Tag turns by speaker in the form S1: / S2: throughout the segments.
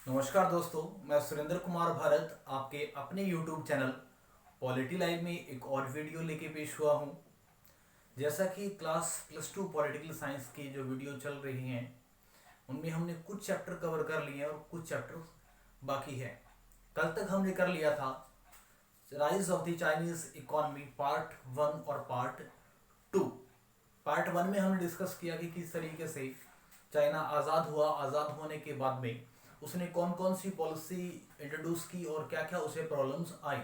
S1: नमस्कार दोस्तों, मैं सुरेंद्र कुमार भारत आपके अपने YouTube चैनल पॉलिटी लाइव में एक और वीडियो लेके पेश हुआ हूँ। जैसा कि क्लास +2 पॉलिटिकल साइंस की जो वीडियो चल रही हैं उनमें हमने कुछ चैप्टर कवर कर लिए हैं और कुछ चैप्टर बाकी है। कल तक हमने कर लिया था rise of the Chinese economy part 1 और पार्ट 2। पार्ट 1 में हमने डिस्कस किया कि किस तरीके से चाइना आज़ाद हुआ, आज़ाद होने के बाद में उसने कौन कौन सी पॉलिसी इंट्रोड्यूस की और क्या क्या उसे प्रॉब्लम्स आई।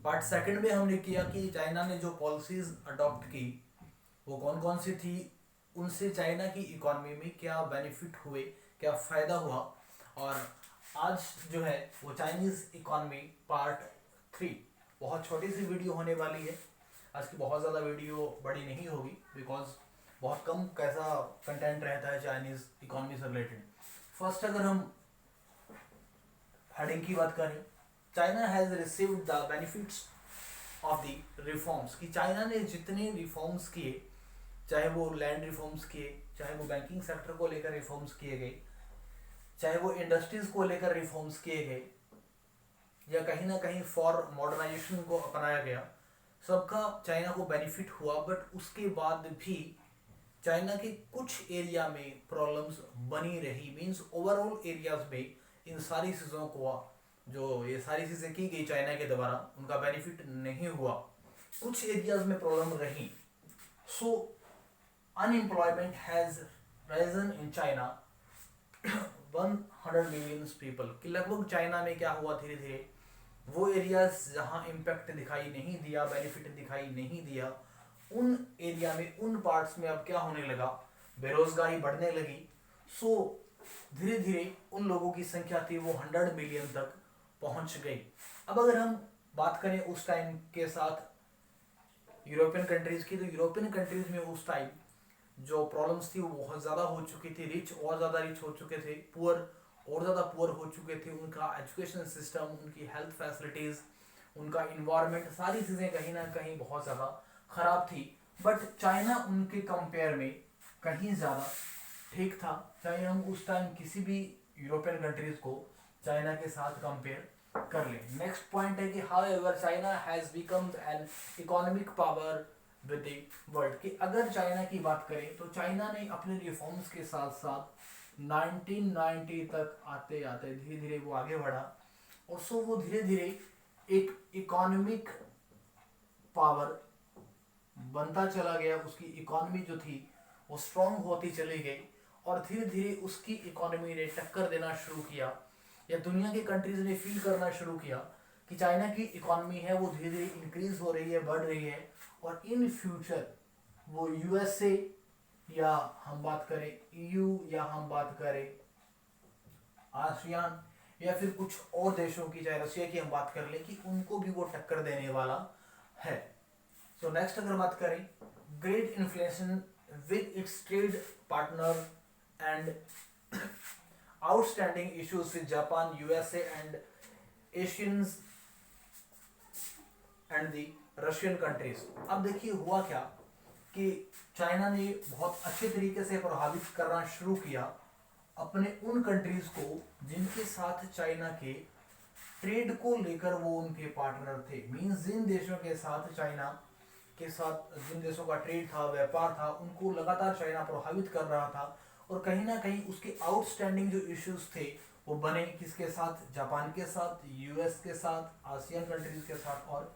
S1: पार्ट 2 में हमने किया कि चाइना ने जो पॉलिसीज अडॉप्ट की वो कौन कौन सी थी, उनसे चाइना की इकोनॉमी में क्या बेनिफिट हुए, क्या फ़ायदा हुआ। और आज जो है वो चाइनीज़ इकोनॉमी पार्ट 3, बहुत छोटी सी वीडियो होने वाली है। आज की बहुत ज़्यादा वीडियो बड़ी नहीं होगी बिकॉज बहुत कम कैसा कंटेंट रहता है चाइनीज़ इकोनॉमी से रिलेटेड। फर्स्ट अगर हम हेडिंग की बात करें, China has received the benefits of the reforms, कि चाइना ने जितने रिफॉर्म्स किए, चाहे वो लैंड रिफॉर्म्स किए, चाहे वो बैंकिंग सेक्टर को लेकर रिफॉर्म्स किए गए, चाहे वो इंडस्ट्रीज को लेकर रिफॉर्म्स किए गए, या कहीं ना कहीं फॉर मॉडर्नाइजेशन को अपनाया गया, सबका चाइना को बेनिफिट हुआ। बट उसके बाद भी चाइना के कुछ एरिया में प्रॉब्लम्स बनी रही। मींस ओवरऑल एरियाज में इन सारी चीज़ों को, जो ये सारी चीज़ें की गई चाइना के द्वारा, उनका बेनिफिट नहीं हुआ। कुछ एरियाज में प्रॉब्लम रही। So unemployment has risen in China 100 million people, कि लगभग चाइना में क्या हुआ, धीरे धीरे वो एरियाज जहाँ इम्पैक्ट दिखाई नहीं दिया, बेनिफिट दिखाई नहीं दिया, उन एरिया में, उन पार्ट्स में अब क्या होने लगा, बेरोजगारी बढ़ने लगी। सो धीरे धीरे उन लोगों की संख्या थी वो 100 मिलियन तक पहुंच गई। अब अगर हम बात करें उस टाइम के साथ यूरोपियन कंट्रीज की, तो यूरोपियन कंट्रीज में उस टाइम जो प्रॉब्लम्स थी वो बहुत ज़्यादा हो चुकी थी। रिच और ज़्यादा रिच हो चुके थे, पुअर और ज़्यादा पुअर हो चुके थे। उनका एजुकेशन सिस्टम, उनकी हेल्थ फैसिलिटीज़, उनका इन्वायरमेंट, सारी चीज़ें कहीं ना कहीं बहुत ज़्यादा ख़राब थी। बट चाइना उनके कंपेयर में कहीं ज़्यादा ठीक था। चाहे हम उस टाइम किसी भी यूरोपियन कंट्रीज़ को चाइना के साथ कंपेयर कर लें। नेक्स्ट पॉइंट है कि however China has become an economic power with the world, कि अगर चाइना की बात करें तो चाइना ने अपने रिफॉर्म्स के साथ साथ 1990 तक आते आते धीरे धीरे वो आगे बढ़ा। और सो वो धीरे धीरे एक इकोनॉमिक पावर बनता चला गया। उसकी इकोनॉमी जो थी वो स्ट्रॉन्ग होती चली गई और धीरे धीरे उसकी इकोनॉमी ने टक्कर देना शुरू किया, या दुनिया के कंट्रीज ने फील करना शुरू किया कि चाइना की इकोनॉमी है वो धीरे धीरे इंक्रीज हो रही है, बढ़ रही है। और इन फ्यूचर वो यूएसए, या हम बात करें ईयू, या हम बात करें आसियान, या फिर कुछ और देशों की, चाहे रशिया की हम बात कर लें, कि उनको भी वो टक्कर देने वाला है। सो नेक्स्ट अगर बात करें, great inflation with its trade partner and outstanding issues with Japan, USA and Asians and the Russian countries. अब देखिए हुआ क्या कि चाइना ने बहुत अच्छे तरीके से प्रभावित करना शुरू किया अपने उन कंट्रीज को जिनके साथ चाइना के ट्रेड को लेकर वो उनके पार्टनर थे। मींस जिन देशों के साथ चाइना के साथ, जिन देशों का ट्रेड था, व्यापार था, उनको लगातार चाइना प्रभावित कर रहा था। और कहीं ना कहीं उसके आउटस्टैंडिंग जो इश्यूज थे वो बने किसके साथ, जापान के साथ, यूएस के साथ, आसियान कंट्रीज के साथ और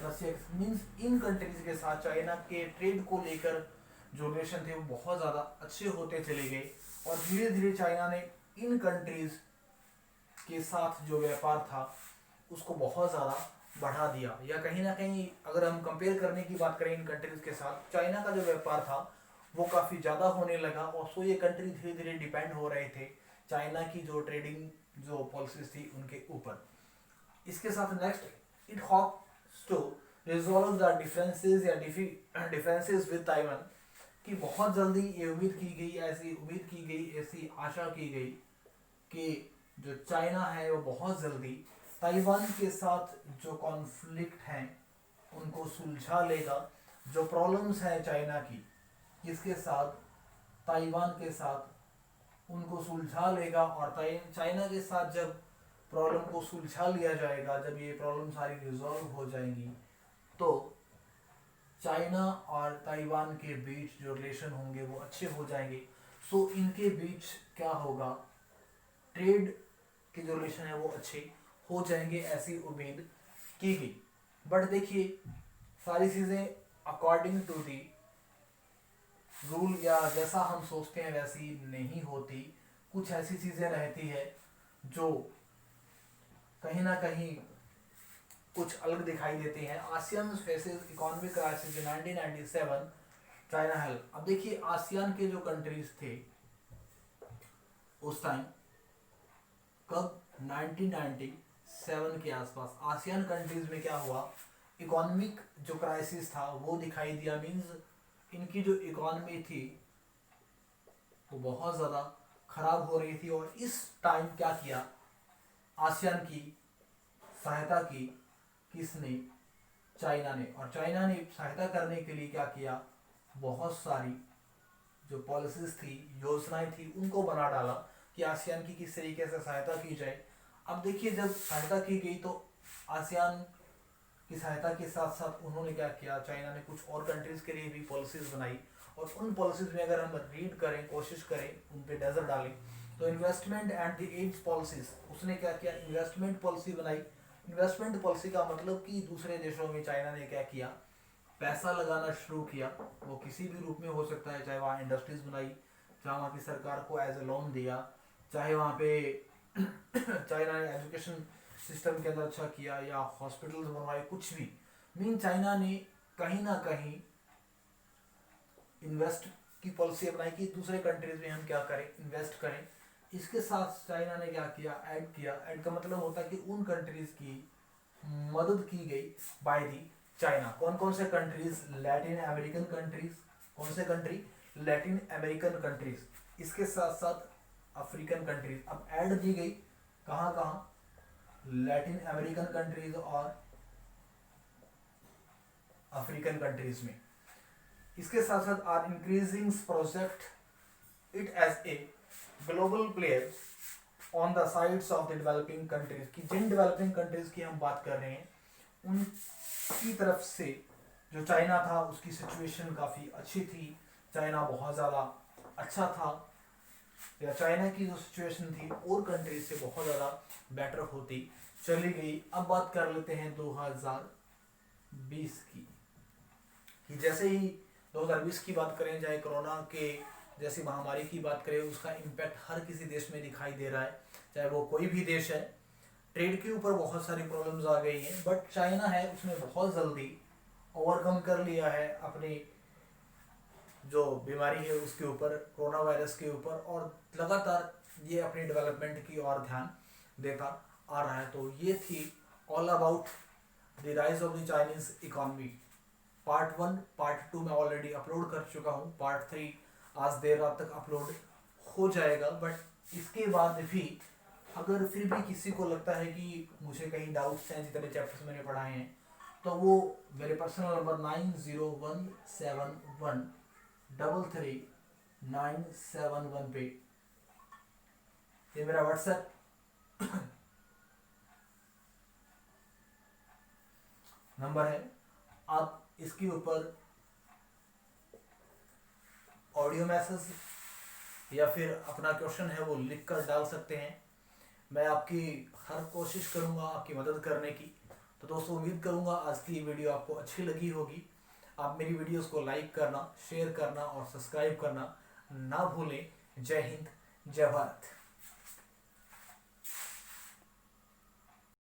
S1: रशिया। मीन्स इन कंट्रीज के साथ चाइना के ट्रेड को लेकर जो रिलेशन थे वो बहुत ज़्यादा अच्छे होते चले गए। और धीरे धीरे चाइना ने इन कंट्रीज के साथ जो व्यापार था उसको बहुत ज़्यादा बढ़ा दिया। या कहीं ना कहीं अगर हम कंपेयर करने की बात करें इन कंट्रीज के साथ, चाइना का जो व्यापार था वो काफ़ी ज़्यादा होने लगा। और सो ये कंट्री धीरे धीरे डिपेंड हो रहे थे चाइना की जो ट्रेडिंग जो पॉलिसीज थी उनके ऊपर। इसके साथ next, it hopes to resolve the differences या डिफरेंसेस विद ताइवान, कि बहुत जल्दी ये उम्मीद की गई, ऐसी उम्मीद की गई, ऐसी आशा की गई कि जो चाइना है वो बहुत जल्दी ताइवान के साथ जो कॉन्फ्लिक्ट हैं उनको सुलझा लेगा। जो प्रॉब्लम्स हैं चाइना की किसके साथ, ताइवान के साथ उनको सुलझा लेगा, और चाइना के साथ जब प्रॉब्लम को सुलझा लिया जाएगा, जब ये प्रॉब्लम सारी रिजॉल्व हो जाएंगी, तो चाइना और ताइवान के बीच जो रिलेशन होंगे वो अच्छे हो जाएंगे। सो इनके बीच क्या होगा, ट्रेड के जो रिलेशन है वो अच्छे हो जाएंगे, ऐसी उम्मीद की गई। बट देखिए, सारी चीज़ें अकॉर्डिंग टू दी रूल या जैसा हम सोचते हैं वैसी नहीं होती। कुछ ऐसी चीज़ें रहती है जो कहीं ना कहीं कुछ अलग दिखाई देती हैं। ASEAN faces economic crisis in 1997, China help. अब देखिए, आसियान के जो कंट्रीज थे उस टाइम, कब, 1997 के आसपास, आसियान कंट्रीज में क्या हुआ, इकोनॉमिक जो क्राइसिस था वो दिखाई दिया। मींस इनकी जो इकोनॉमी थी वो बहुत ज़्यादा खराब हो रही थी, और इस टाइम क्या किया, आसियान की सहायता की किसने, चाइना ने। और चाइना ने सहायता करने के लिए क्या किया, बहुत सारी जो पॉलिसीज थी, योजनाएं थी, उनको बना डाला कि आसियान की किस तरीके से सहायता की जाए। अब देखिए, जब सहायता की गई तो आसियान की सहायता के साथ साथ उन्होंने क्या किया, चाइना ने कुछ और कंट्रीज के लिए भी पॉलिसीज बनाई, और उन पॉलिसीज में अगर हम रीड करें, कोशिश करें, उन पे नजर डालें, तो investment and the aids policies, उसने क्या किया, इन्वेस्टमेंट पॉलिसी बनाई। इन्वेस्टमेंट पॉलिसी का मतलब कि दूसरे देशों में चाइना ने क्या किया, पैसा लगाना शुरू किया। वो किसी भी रूप में हो सकता है, चाहे वहाँ इंडस्ट्रीज बनाई, चाहे वहाँ की सरकार को एज ए लोन दिया, चाहे वहाँ पे चाइना ने एजुकेशन सिस्टम के अंदर अच्छा किया, या हॉस्पिटल्स बनवाए, कुछ भी। मीन चाइना ने कहीं ना कहीं इन्वेस्ट की पॉलिसी अपनाई कि दूसरे कंट्रीज में हम क्या करें, इन्वेस्ट करें। इसके साथ चाइना ने क्या किया, ऐड किया। ऐड का मतलब होता है कि उन कंट्रीज की मदद की गई बाय दी चाइना। कौन कौन से कंट्रीज, लैटिन अमेरिकन कंट्रीज, कौन से कंट्री, लैटिन अमेरिकन कंट्रीज, इसके साथ साथ अफ्रीकन कंट्रीज। अब ऐड दी गई कहाँ कहाँ, लैटिन अमेरिकन कंट्रीज और अफ्रीकन कंट्रीज में। इसके साथ साथ are increasing project it as a global player on the sides of the developing countries, की जिन डेवलपिंग कंट्रीज की हम बात कर रहे हैं उनकी तरफ से जो चाइना था उसकी सिचुएशन काफ़ी अच्छी थी, चाइना बहुत ज़्यादा अच्छा था, या चाइना की जो सिचुएशन थी और कंट्रीज से बहुत ज़्यादा बेटर होती चली गई। अब बात कर लेते हैं 2020 की, कि जैसे ही 2020 की बात करें, चाहे कोरोना के जैसी महामारी की बात करें, उसका इम्पैक्ट हर किसी देश में दिखाई दे रहा है, चाहे वो कोई भी देश है। ट्रेड के ऊपर बहुत सारी प्रॉब्लम्स आ गई हैं, बट चाइना है उसने बहुत जल्दी ओवरकम कर लिया है अपनी जो बीमारी है उसके ऊपर, कोरोना वायरस के ऊपर, और लगातार ये अपनी डेवलपमेंट की ओर ध्यान देता आ रहा है। तो ये थी all about the rise of the Chinese economy. Part 1, part 2 मैं ऑलरेडी अपलोड कर चुका हूँ, पार्ट 3 आज देर रात तक अपलोड हो जाएगा। बट इसके बाद भी अगर फिर भी किसी को लगता है कि मुझे कहीं डाउट्स हैं जितने चैप्टर्स मैंने पढ़ाए हैं, तो वो मेरे पर्सनल नंबर 9017133971 पे, ये मेरा व्हाट्सएप नंबर है। आप इसके ऊपर ऑडियो मैसेज या फिर अपना क्वेश्चन है वो लिख कर डाल सकते हैं। मैं आपकी हर कोशिश करूंगा आपकी मदद करने की। तो दोस्तों, उम्मीद करूंगा आज की वीडियो आपको अच्छी लगी होगी। आप मेरी वीडियोस को लाइक करना, शेयर करना और सब्सक्राइब करना ना भूलें। जय हिंद, जय भारत।